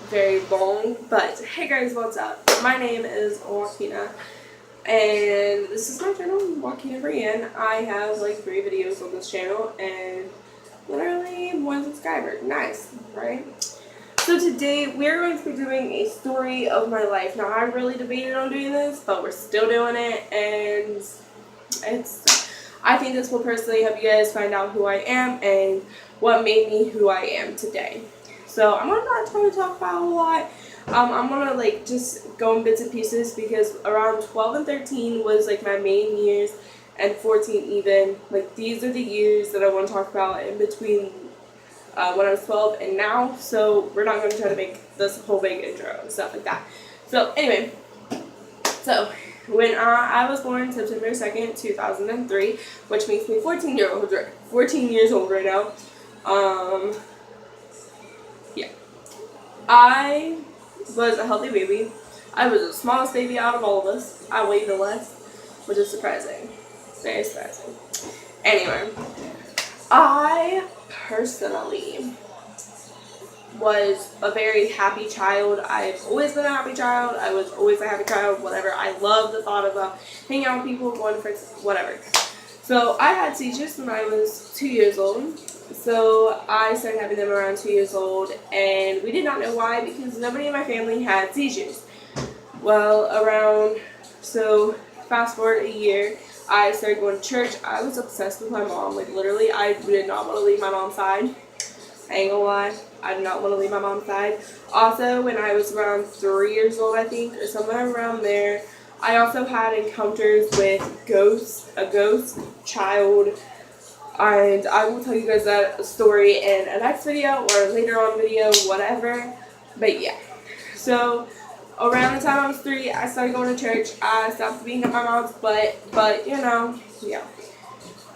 very long. But hey guys, what's up? My name is Wakeena, and this is my channel, Wakeena Breann. I have like 3 videos on this channel and literally 1 subscriber. Nice, right? So today we're going to be doing a story of my life. Now I really debated on doing this, but we're still doing it, and I think this will personally help you guys find out who I am and what made me who I am today. So I'm not trying to talk about a lot. I'm gonna like just go in bits and pieces because around 12 and 13 was like my main years, and 14 even. Like these are the years that I want to talk about in between when I was 12 and now. So we're not going to try to make this whole big intro and stuff like that. So anyway, so when I was born September 2nd, 2003, which makes me 14 years old right now. Yeah. I was a healthy baby. I was the smallest baby out of all of us. I weighed the less, which is surprising. Very surprising. Anyway, I personally was a very happy child. I've always been a happy child. I was always a happy child, whatever. I love the thought of hanging out with people, going to friends, whatever. So I had seizures when I was 2 years old. So I started having them around 2 years old, and we did not know why because nobody in my family had seizures. Well, so fast forward a year, I started going to church. I was obsessed with my mom. Like literally, I did not want to leave my mom's side. I ain't gonna lie, I did not want to leave my mom's side. Also, when I was around 3 years old, I think, or somewhere around there, I also had encounters with a ghost child, and I will tell you guys that story in a next video or later on video, whatever. But yeah, so around the time I was 3, I started going to church. I stopped being at my mom's butt, but you know, yeah.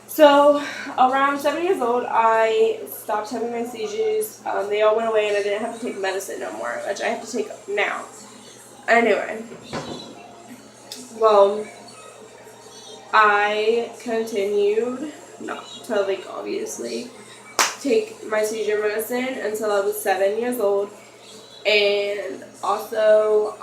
So around 7 years old, I stopped having my seizures. They all went away, and I didn't have to take medicine no more, which I have to take now. Anyway, well, I continued not to like obviously take my seizure medicine until I was 7 years old, and also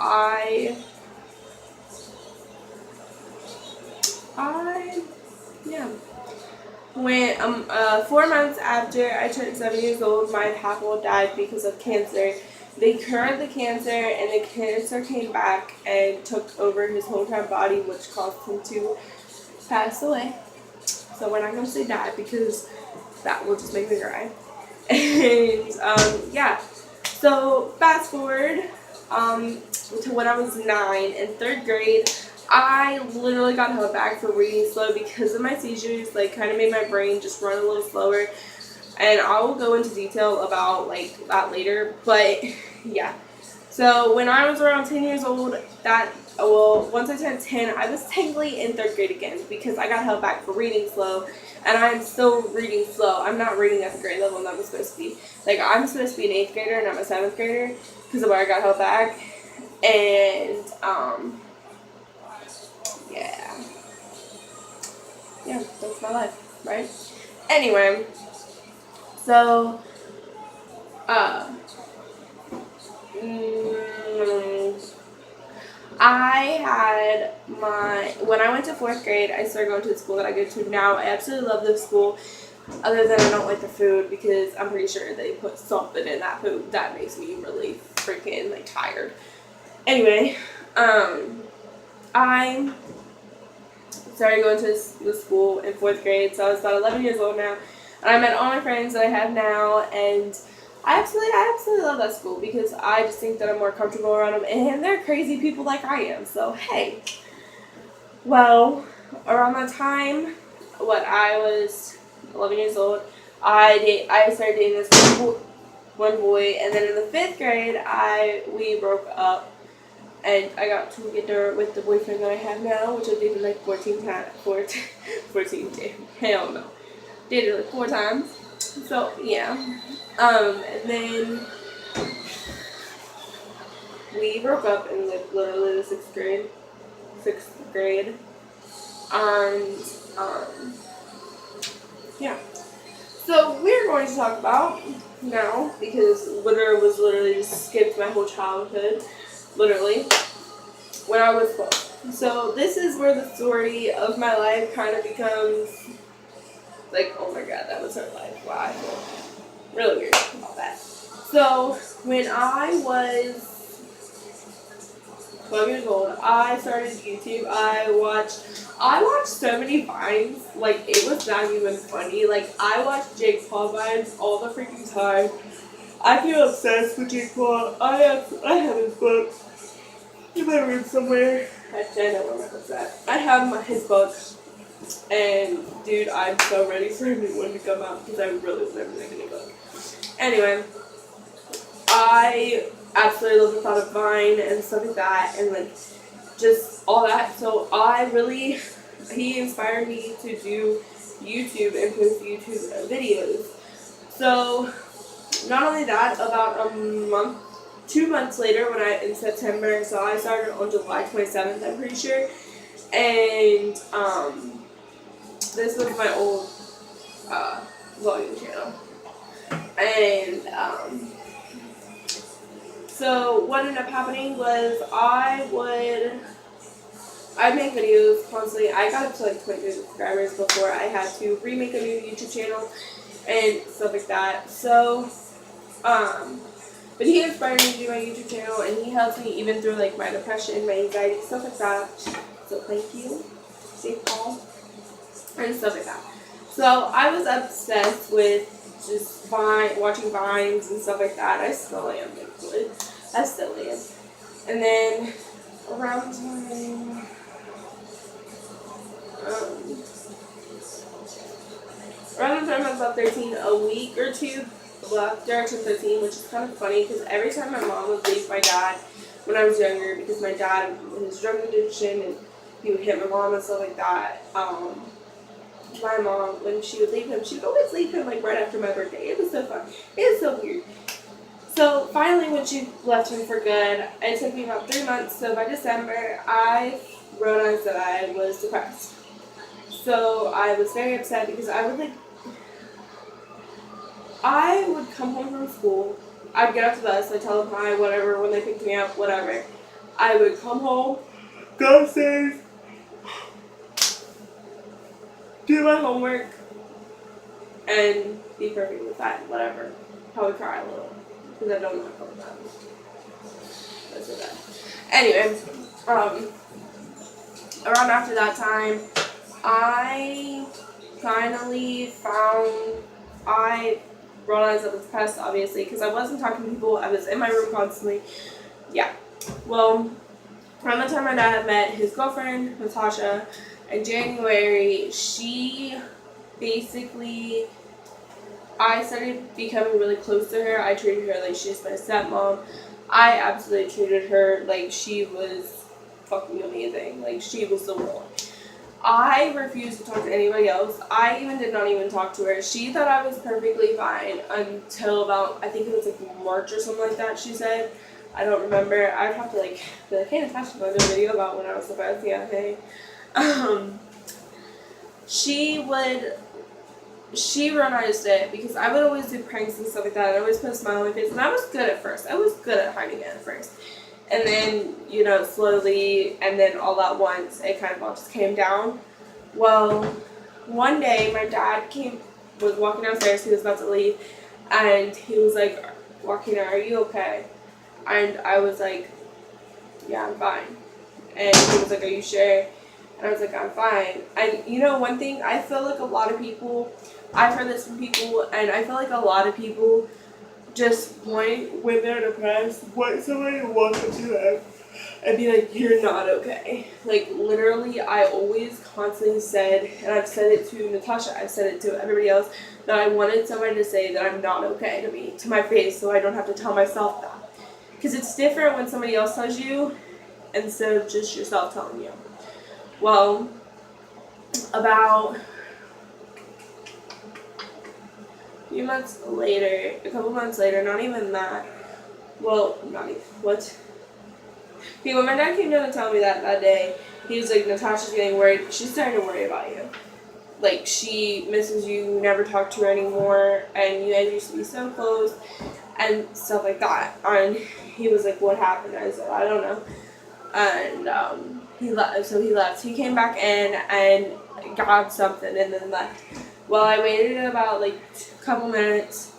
when 4 months after I turned 7 years old, my papa died because of cancer. They cured the cancer, and the cancer came back and took over his whole entire body, which caused him to pass away. So we're not going to say die because that will just make me cry. And yeah, so fast forward to when I was 9 in 3rd grade. I literally got held back for reading slow because of my seizures. Like kind of made my brain just run a little slower, and I will go into detail about like that later. But yeah, so when I was around 10 years old, once I turned 10, I was technically in 3rd grade again because I got held back for reading slow, and I'm still reading slow. I'm not reading at the grade level that I'm supposed to be. Like I'm supposed to be an 8th grader, not a 7th grader, because of where I got held back. And yeah, that's my life, right? Anyway, so when I went to 4th grade, I started going to the school that I go to now. I absolutely love this school, other than I don't like the food because I'm pretty sure they put something in that food that makes me really freaking like tired. Anyway, I started going to the school in 4th grade, so I was about 11 years old now, and I met all my friends that I have now, and I absolutely love that school because I just think that I'm more comfortable around them, and they're crazy people like I am, so hey. Well, around that time, I was 11 years old, I started dating this one boy, and then in the 5th grade, we broke up. And I got together with the boyfriend that I have now, which I dated like 14 times. 14, hell no. Dated like 4 times. So, yeah. And then we broke up in like literally the 6th grade. 6th grade. And, yeah. So, we're going to talk about now, because winter was literally just skipped my whole childhood, literally, when I was 12. So this is where the story of my life kind of becomes like, oh my god, that was her life. Wow, I feel really weird about that. So when I was 12 years old, I started YouTube. I watched so many Vines, like, it was not even funny. Like, I watched Jake Paul Vines all the freaking time. I feel obsessed with Jake Paul. I have his book in my room somewhere. Actually, I know where it's at. I have his book, and dude, I'm so ready for a new one to come out because I really was never making a book. Anyway, I absolutely love the thought of Vine and stuff like that, and like just all that. So he inspired me to do YouTube and post YouTube videos. So not only that, about 2 months later, in September, so I started on July 27th, I'm pretty sure, and this was my old vlogging channel, and so what ended up happening was I'd make videos constantly. I got up to like 23 subscribers before I had to remake a new YouTube channel and stuff like that. So, but he inspired me to do my YouTube channel, and he helped me even through like my depression, my anxiety, stuff like that. So thank you, St. Paul, and stuff like that. So I was obsessed with just watching Vines and stuff like that. I still am, thankfully. I still am. And then around time, around the time I was about 13, a week or two left after 13, which is kind of funny because every time my mom would leave my dad when I was younger, because my dad was drug addiction and he would hit my mom and stuff like that. My mom, when she would leave him, she would always leave him like right after my birthday. It was so fun. It was so weird. So finally, when she left him for good, it took me about 3 months. So by December, I realized that I was depressed. So I was very upset because I would come home from school. I'd get off the bus. I'd tell them hi, whatever, when they picked me up, whatever. I would come home, go upstairs, do my homework, and be perfect with that, whatever. Probably cry a little, because I don't know how to that. That's so bad. Anyway, around after that time, I finally I realized I was depressed, obviously, because I wasn't talking to people. I was in my room constantly. Yeah. Well, around the time my dad met his girlfriend, Natasha, in January, I started becoming really close to her. I treated her like she was my stepmom. I absolutely treated her like she was fucking amazing. Like, she was the one. I refused to talk to anybody else. I did not even talk to her. She thought I was perfectly fine until about, I think it was like March or something like that, she said. I don't remember. I'd have to like be like, hey, Natasha, do I do a video about when I was depressed? Yeah, hey. She realized it because I would always do pranks and stuff like that. I always put a smile on my face, and I was good at first. I was good at hiding it at first. And then, slowly, and then all at once, it kind of all just came down. Well, one day, my dad was walking downstairs. He was about to leave, and he was like, Wakeena, are you okay? And I was like, yeah, I'm fine. And he was like, are you sure? And I was like, I'm fine. And one thing, I feel like a lot of people, I've heard this from people, and I feel like a lot of people just when they're depressed, want somebody to walk up to them and be like, you're not okay. Like, literally, I always constantly said, and I've said it to Natasha, I've said it to everybody else, that I wanted somebody to say that I'm not okay to me, to my face, so I don't have to tell myself that. Because it's different when somebody else tells you instead of just yourself telling you. Well, about a couple months later, not even that. Well, not even, what? Okay, when my dad came down to tell me that day, he was like, Natasha's getting worried. She's starting to worry about you. Like, she misses you, you never talk to her anymore, and you guys used to be so close, and stuff like that. And he was like, what happened? I said, I don't know. And he left. So he left. He came back in and got something and then left. Well, I waited about like a couple minutes,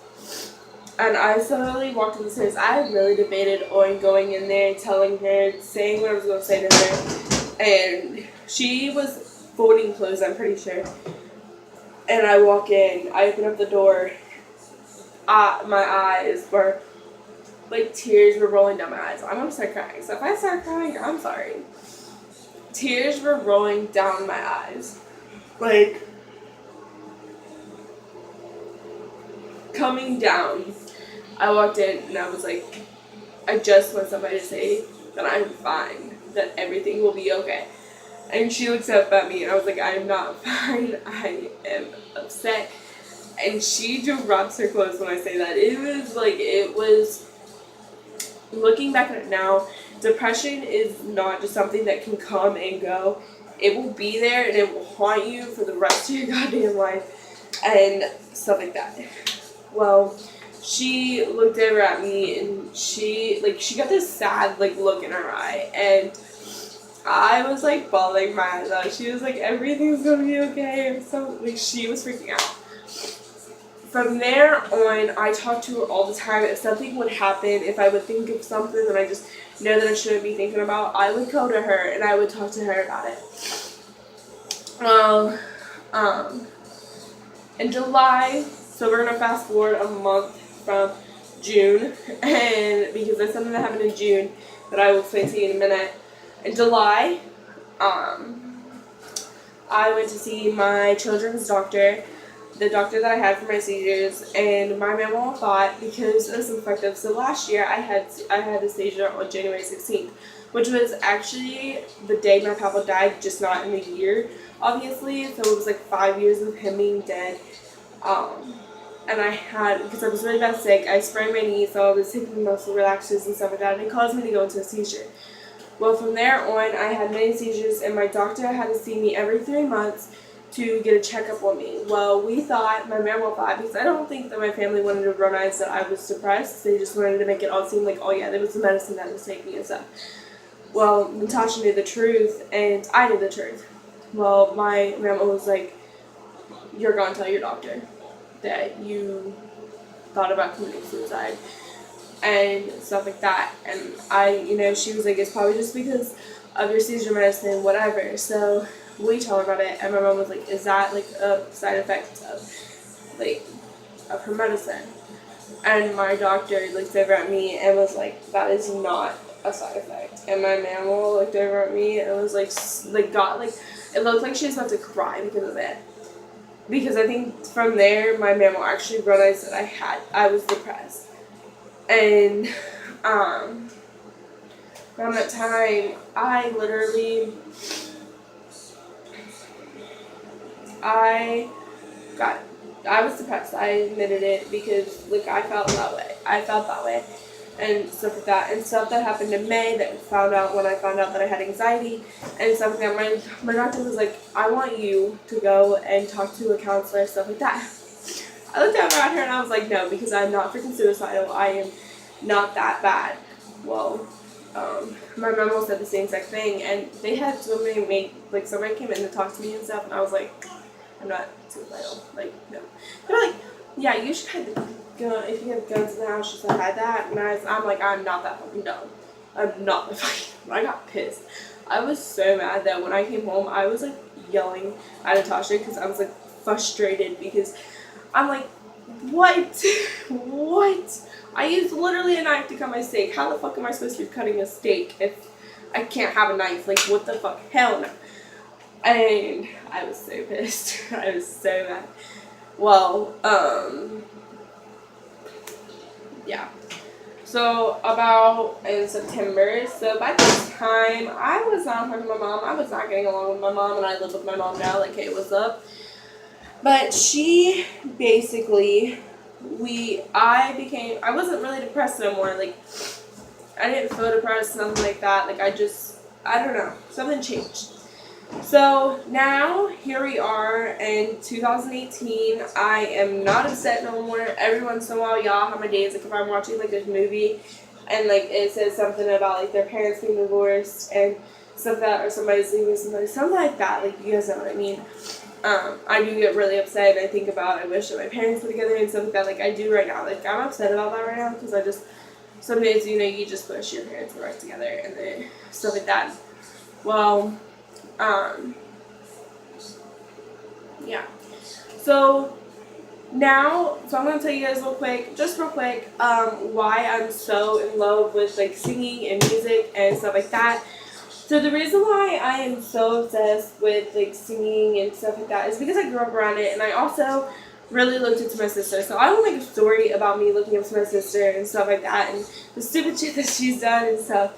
and I slowly walked up the stairs. I really debated on going in there, telling her, saying what I was going to say to her, and she was folding clothes, I'm pretty sure. And I walk in, I open up the door. My eyes were like, tears were rolling down my eyes. I'm gonna start crying. So if I start crying, I'm sorry. Tears were rolling down my eyes. Like, coming down. I walked in and I was like, I just want somebody to say that I'm fine, that everything will be okay. And she looks up at me and I was like, I'm not fine, I am upset. And she drops her clothes when I say that. It was, looking back at it now, depression is not just something that can come and go. It will be there and it will haunt you for the rest of your goddamn life and stuff like that. Well, she looked over at me and she got this sad look in her eye, and I was bawling my eyes out. She was like, everything's gonna be okay. And so she was freaking out. From there on, I talked to her all the time. If something would happen, if I would think of something that I just know that I shouldn't be thinking about, I would go to her and I would talk to her about it. Well, in July, so we're gonna fast forward a month from June, and because there's something that happened in June that I will explain to you in a minute. In July, I went to see my children's doctor, the doctor that I had for my seizures, and my mama thought, because it was infective. So last year I had a seizure on January 16th, which was actually the day my papa died, just not in the year, obviously. So it was 5 years of him being dead. And I had, because I was really bad sick, I sprained my knee, so I was taking muscle relaxers and stuff like that, and it caused me to go into a seizure. Well, from there on, I had many seizures, and my doctor had to see me every 3 months to get a checkup on me. Well, my mama thought, because I don't think that my family wanted to realize that I was depressed. They just wanted to make it all seem like, oh yeah, there was the medicine that was taking and stuff. Well, Natasha knew the truth, and I knew the truth. Well, my mama was like, you're going to tell your doctor that you thought about committing suicide and stuff like that. And she was like, it's probably just because of your seizure medicine, whatever. So we told her about it, and my mom was like, is that a side effect of her medicine? And my doctor looked over at me and was like, that is not a side effect. And my mama looked over at me and was it looked like she was about to cry because of it. Because I think from there, my mama actually realized that I was depressed. And around that time, I was depressed. I admitted it because I felt that way. And stuff like that. And stuff that happened in May that when I found out that I had anxiety and stuff like that. My doctor was like, I want you to go and talk to a counselor, stuff like that. I looked over at her and I was like, no, because I'm not freaking suicidal. I am not that bad. Well, my mom said the same exact thing, and they had somebody came in to talk to me and stuff, and I was like, I'm not suicidal. No. They're like, yeah, you should have the gun. If you have guns in the house, you should hide that. And I'm like, I'm not that fucking dumb. I'm not that fucking dumb. I got pissed. I was so mad that when I came home, I was yelling at Natasha because I was frustrated because I'm like, what? What? I used literally a knife to cut my steak. How the fuck am I supposed to be cutting a steak if I can't have a knife? What the fuck? Hell no. And I was so pissed. I was so mad. Well, yeah. So, about in September, so by this time, I was not talking to my mom. I was not getting along with my mom, and I live with my mom now, hey, what's up? But she basically, I wasn't really depressed no more. I didn't feel depressed, nothing like that. I don't know, something changed. So now, here we are in 2018. I am not upset no more. Every once in a while, y'all have my days, if I'm watching this movie and like it says something about like their parents being divorced and stuff like that, or somebody's leaving something like that. Like, you guys know what I mean. I do get really upset, and I think about, I wish that my parents were together and stuff like that. Like I do right now. Like I'm upset about that right now because I just, some days, you know, you just wish your parents were right together and then stuff like that. Well, yeah. So now, so I'm gonna tell you guys real quick, why I'm so in love with like singing and music and stuff like that. So the reason why I am so obsessed with like singing and stuff like that is because I grew up around it, and I also really looked into my sister. So I will make a story about me looking up to my sister and stuff like that, and the stupid shit that she's done and stuff.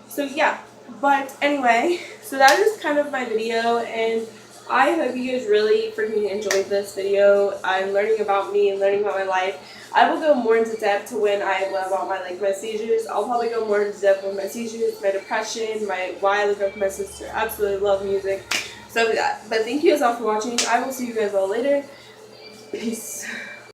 So yeah, but anyway, so that is kind of my video, and I hope you guys really freaking enjoyed this video. I'm learning about me and learning about my life. I will go more into depth to when I went about my seizures. I'll probably go more into depth with my seizures, my depression, why I look up to my sister. Absolutely love music, stuff like that. But thank you guys all for watching. I will see you guys all later. Peace.